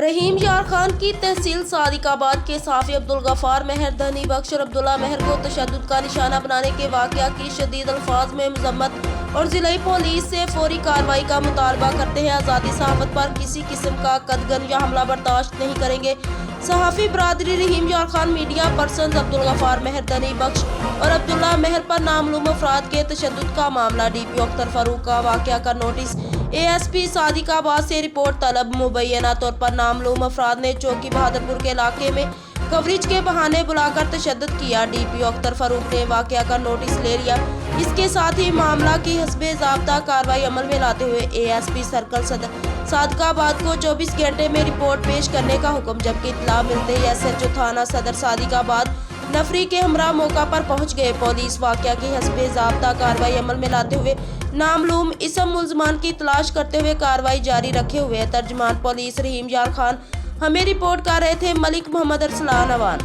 रहीम यार खान की तहसील सादिकाबाद के साफी अब्दुल गफार महर, धनी बख्श और अब्दुल्ला महर को तशद्दुद का निशाना बनाने के वाक़या की शदीद अल्फाज में मजम्मत और जिला पुलिस से फौरी कार्रवाई का मुतालबा करते हैं। आज़ादी सहाफ़त पर किसी किस्म का कदगन या हमला बर्दाश्त नहीं करेंगे। सहाफ़ी बरादरी रहीम यार खान, मीडिया पर्सन अब्दुल गफार महर, धनी बख्श और अब्दुल्ला महर पर नामलूम अफराद के तशद्दुद का मामला। DPO अख्तर फारूक का वाक़या का नोटिस। ASP सादिकाबाद से रिपोर्ट तलब। मुबैना तौर पर नामलूम अफराद ने चौकी बहादुरपुर के इलाके में कवरेज के बहाने बुलाकर तशद्दुद किया। DPO अख्तर फारूक ने वाक़या का नोटिस ले लिया। इसके साथ ही मामला की हस्बे ज़ाब्ता कार्रवाई अमल में लाते हुए ASP सर्कल सदर सादिकाबाद को 24 घंटे में रिपोर्ट पेश करने का हुक्म, जबकि इत्तला मिलते ही SHO थाना सदर सादिकाबाद नफरी के हमरा मौका पर पहुंच गए। पुलिस वाक़या की हस्बे ज़ाब्ता कार्रवाई अमल में लाते हुए नामलूम इसम मुल्ज़मान की तलाश करते हुए कार्रवाई जारी रखे हुए। तर्जमान पुलिस रहीम यार खान हमें रिपोर्ट कर रहे थे। मलिक मोहम्मद अरसलान अवान।